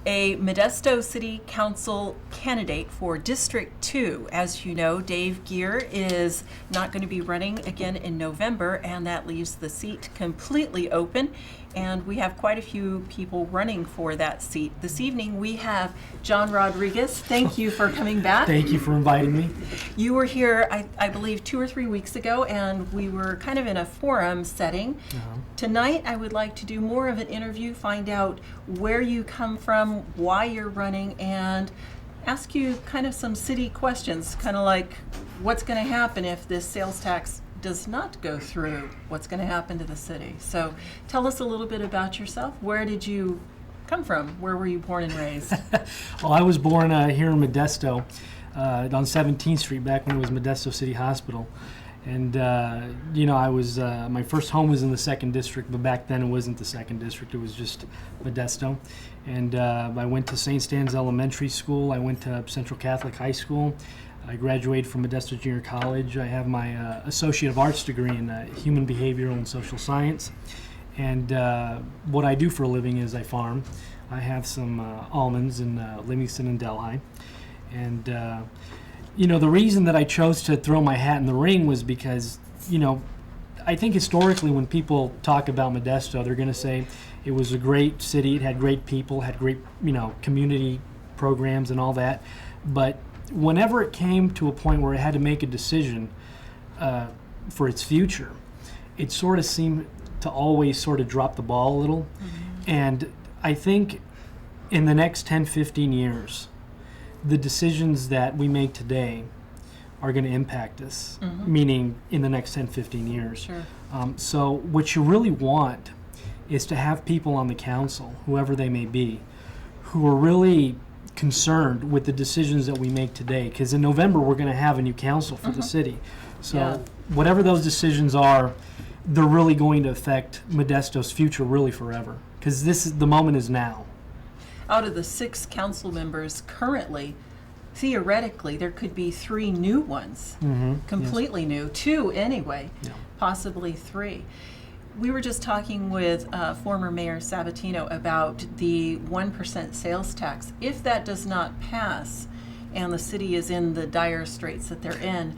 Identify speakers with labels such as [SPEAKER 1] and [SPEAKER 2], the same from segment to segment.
[SPEAKER 1] a Modesto City Council candidate for District 2. As you know, Dave Gear is not going to be running again in November, and that leaves the seat completely open. And we have quite a few people running for that seat. This evening we have Jon Rodriguez. Thank you for coming back.
[SPEAKER 2] Thank you for inviting me.
[SPEAKER 1] You were here, I believe, 2 or 3 weeks ago, and we were kind of in a forum setting. Tonight I would like to do more of an interview, find out where you come from, why you're running, and ask you kind of some city questions, kind of like what's going to happen if this sales tax does not go through, what's going to happen to the city. So tell us a little bit about yourself. Where did you come from? Where were you born and raised?
[SPEAKER 2] Well, I was born here in Modesto on 17th Street back when it was Modesto City Hospital. And, I was, my first home was in the 2nd District, but back then it wasn't the 2nd District, it was just Modesto. And I went to St. Stan's Elementary School, I went to Central Catholic High School, I graduated from Modesto Junior College. I have my Associate of Arts degree in Human Behavioral and Social Science. And what I do for a living is I farm. I have some almonds in Livingston and Delhi. And, the reason that I chose to throw my hat in the ring was because, I think historically when people talk about Modesto, they're going to say it was a great city, it had great people, had great, community programs and all that. But whenever it came to a point where it had to make a decision for its future, it sort of seemed to always sort of drop the ball a little. Mm-hmm. And I think in the next 10, 15 years, the decisions that we make today are going to impact us, meaning in the next 10, 15 years.
[SPEAKER 1] Sure.
[SPEAKER 2] So what you really want is to have people on the council, whoever they may be, who are really concerned with the decisions that we make today, because in November we're going to have a new council for the city. So whatever those decisions are, they're really going to affect Modesto's future really forever, because the moment is now.
[SPEAKER 1] Out of the 6 council members currently, theoretically there could be 3 new ones, completely new, 2 anyway, possibly 3. We were just talking with former Mayor Sabatino about the 1% sales tax. If that does not pass and the city is in the dire straits that they're in,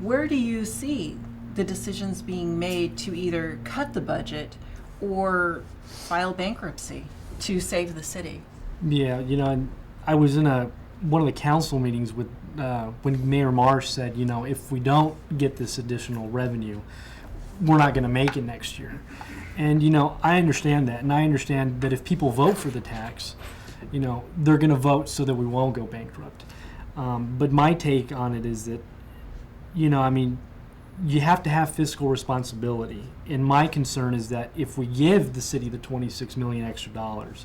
[SPEAKER 1] where do you see the decisions being made to either cut the budget or file bankruptcy to save the city?
[SPEAKER 2] Yeah, and I was in one of the council meetings with when Mayor Marsh said, if we don't get this additional revenue, we're not going to make it next year. And, I understand that. And I understand that if people vote for the tax, they're going to vote so that we won't go bankrupt. But my take on it is that, you have to have fiscal responsibility. And my concern is that if we give the city the $26 million extra dollars,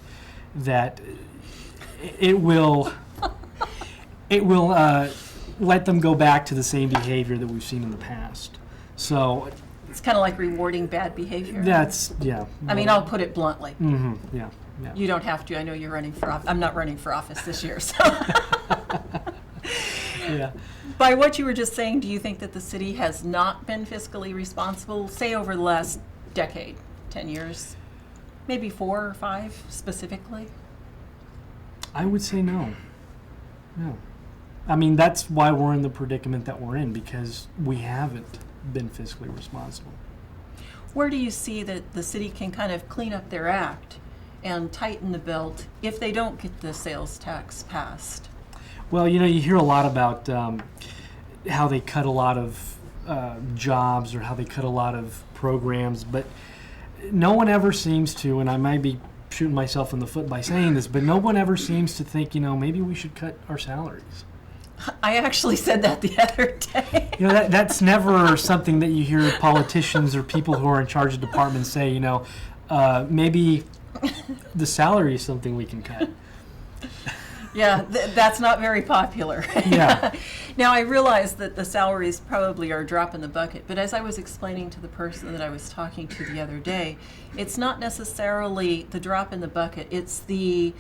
[SPEAKER 2] that it will let them go back to the same behavior that we've seen in the past. So
[SPEAKER 1] it's kind of like rewarding bad behavior.
[SPEAKER 2] I
[SPEAKER 1] mean, I'll put it bluntly.
[SPEAKER 2] Yeah.
[SPEAKER 1] You don't have to. I know you're running for office. I'm not running for office this year. So.
[SPEAKER 2] Yeah.
[SPEAKER 1] By what you were just saying, do you think that the city has not been fiscally responsible, say over the last decade, 10 years, maybe 4 or 5 specifically?
[SPEAKER 2] I would say no. No. I mean, that's why we're in the predicament that we're in, because we haven't been fiscally responsible.
[SPEAKER 1] Where do you see that the city can kind of clean up their act and tighten the belt if they don't get the sales tax passed?
[SPEAKER 2] Well, you hear a lot about how they cut a lot of jobs or how they cut a lot of programs, but no one ever seems to, and I might be shooting myself in the foot by saying this, but no one ever seems to think, maybe we should cut our salaries.
[SPEAKER 1] I actually said that the other day.
[SPEAKER 2] That's never something that you hear politicians or people who are in charge of departments say, maybe the salary is something we can cut.
[SPEAKER 1] Yeah, that's not very popular.
[SPEAKER 2] Yeah.
[SPEAKER 1] Now, I realize that the salaries probably are a drop in the bucket, but as I was explaining to the person that I was talking to the other day, it's not necessarily the drop in the bucket, it's the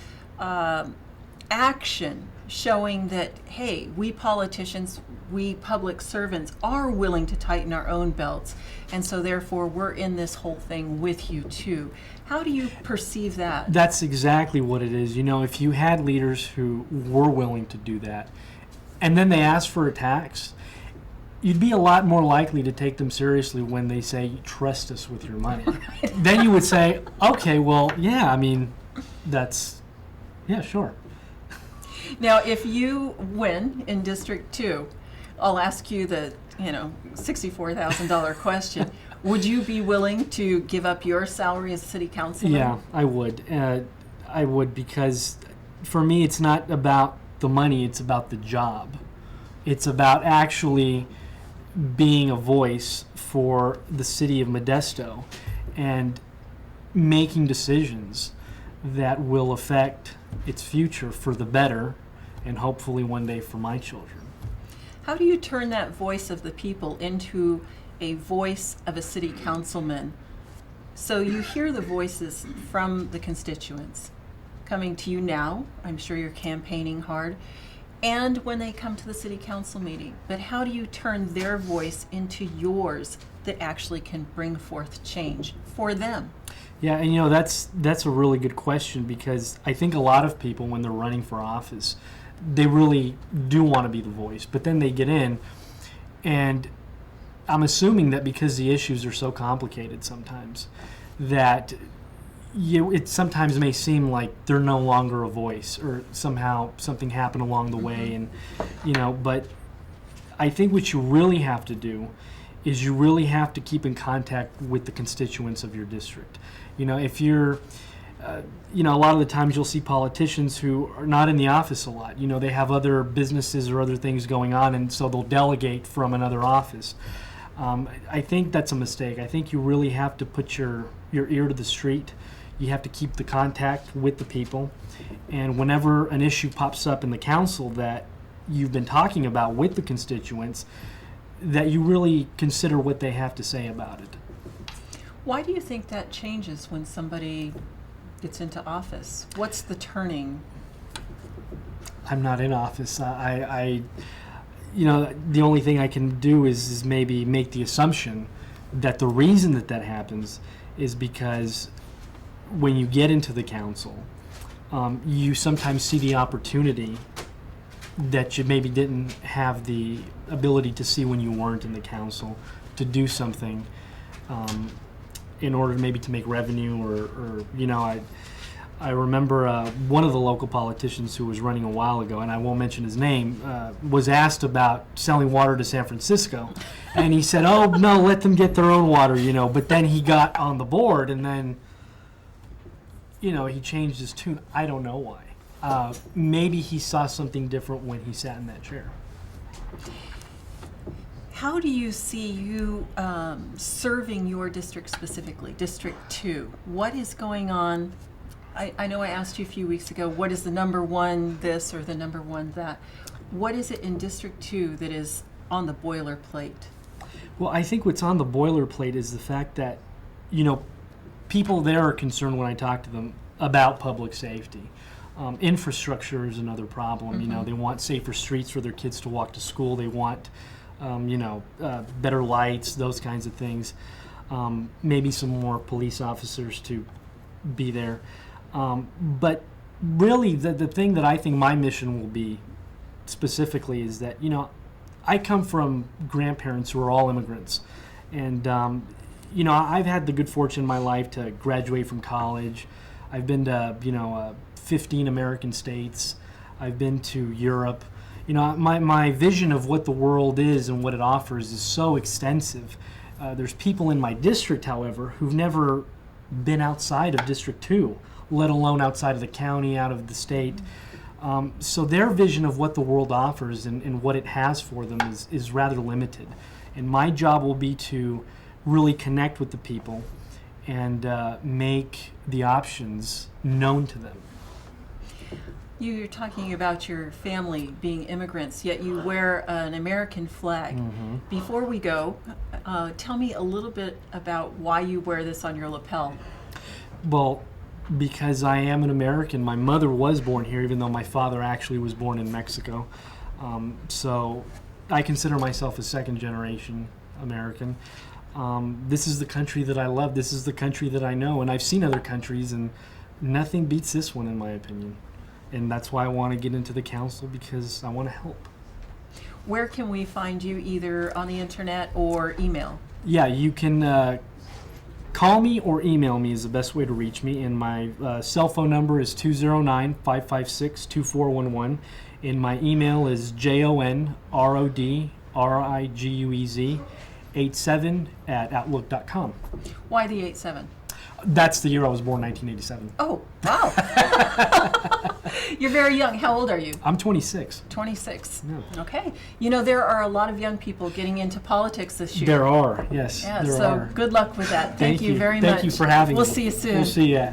[SPEAKER 1] action showing that, hey, we politicians, we public servants are willing to tighten our own belts, and so therefore we're in this whole thing with you too. How do you perceive that?
[SPEAKER 2] That's exactly what it is. You know, if you had leaders who were willing to do that, and then they asked for a tax, you'd be a lot more likely to take them seriously when they say, trust us with your money. Then you would say, okay, well, yeah, I mean, yeah, sure.
[SPEAKER 1] Now, if you win in District 2, I'll ask you the, $64,000 question. Would you be willing to give up your salary as city councilman?
[SPEAKER 2] Yeah, I would. I would, because for me, it's not about the money, it's about the job. It's about actually being a voice for the city of Modesto and making decisions that will affect its future for the better and hopefully one day for my children.
[SPEAKER 1] How do you turn that voice of the people into a voice of a city councilman? So you hear the voices from the constituents coming to you now. I'm sure you're campaigning hard. And when they come to the city council meeting. But how do you turn their voice into yours that actually can bring forth change for them?
[SPEAKER 2] Yeah, and that's a really good question, because I think a lot of people, when they're running for office, they really do want to be the voice, but then they get in, and I'm assuming that because the issues are so complicated sometimes, that it sometimes may seem like they're no longer a voice, or somehow something happened along the way, and but I think what you really have to do is you really have to keep in contact with the constituents of your district. If you're a lot of the times you'll see politicians who are not in the office a lot. They have other businesses or other things going on, and so they'll delegate from another office. I think that's a mistake. I think you really have to put your ear to the street. You have to keep the contact with the people. And whenever an issue pops up in the council that you've been talking about with the constituents, that you really consider what they have to say about it.
[SPEAKER 1] Why do you think that changes when somebody gets into office? What's the turning?
[SPEAKER 2] I'm not in office. The only thing I can do is maybe make the assumption that the reason that happens is because when you get into the council, you sometimes see the opportunity that you maybe didn't have the ability to see when you weren't in the council, to do something in order maybe to make revenue, or I remember one of the local politicians who was running a while ago, and I won't mention his name, was asked about selling water to San Francisco, and he said, "Oh no, let them get their own water," But then he got on the board, and then he changed his tune. I don't know why. Maybe he saw something different when he sat in that chair.
[SPEAKER 1] How do you see you serving your district specifically, District 2? What is going on? I know I asked you a few weeks ago, what is the number one this or the number one that? What is it in District 2 that is on the boilerplate?
[SPEAKER 2] Well, I think what's on the boilerplate is the fact that, people there are concerned when I talk to them about public safety. Infrastructure is another problem.
[SPEAKER 1] Mm-hmm.
[SPEAKER 2] They want safer streets for their kids to walk to school. They want, better lights, those kinds of things. Maybe some more police officers to be there. But really, the thing that I think my mission will be specifically is that, I come from grandparents who are all immigrants. And, I've had the good fortune in my life to graduate from college. I've been to, 15 American states. I've been to Europe. My vision of what the world is and what it offers is so extensive. There's people in my district, however, who've never been outside of District 2, let alone outside of the county, out of the state. So their vision of what the world offers and what it has for them is rather limited. And my job will be to really connect with the people and make the options known to them.
[SPEAKER 1] You're talking about your family being immigrants, yet you wear an American flag.
[SPEAKER 2] Mm-hmm.
[SPEAKER 1] Before we go, tell me a little bit about why you wear this on your lapel.
[SPEAKER 2] Well, because I am an American. My mother was born here, even though my father actually was born in Mexico. So I consider myself a second-generation American. This is the country that I love. This is the country that I know. And I've seen other countries, and nothing beats this one, in my opinion. And that's why I want to get into the council, because I want to help.
[SPEAKER 1] Where can we find you, either on the internet or email?
[SPEAKER 2] Yeah, you can call me or email me is the best way to reach me. And my cell phone number is 209-556-2411. And my email is jonrodriguez87@outlook.com.
[SPEAKER 1] Why the 87?
[SPEAKER 2] That's the year I was born, 1987.
[SPEAKER 1] Oh, wow. You're very young. How old are you?
[SPEAKER 2] I'm 26.
[SPEAKER 1] 26.
[SPEAKER 2] Yeah.
[SPEAKER 1] Okay. You know, there are a lot of young people getting into politics this year.
[SPEAKER 2] There are, yes.
[SPEAKER 1] Yeah,
[SPEAKER 2] there
[SPEAKER 1] so
[SPEAKER 2] are.
[SPEAKER 1] good luck with that. Thank you very much.
[SPEAKER 2] Thank you for having me.
[SPEAKER 1] We'll see you soon.
[SPEAKER 2] We'll see you.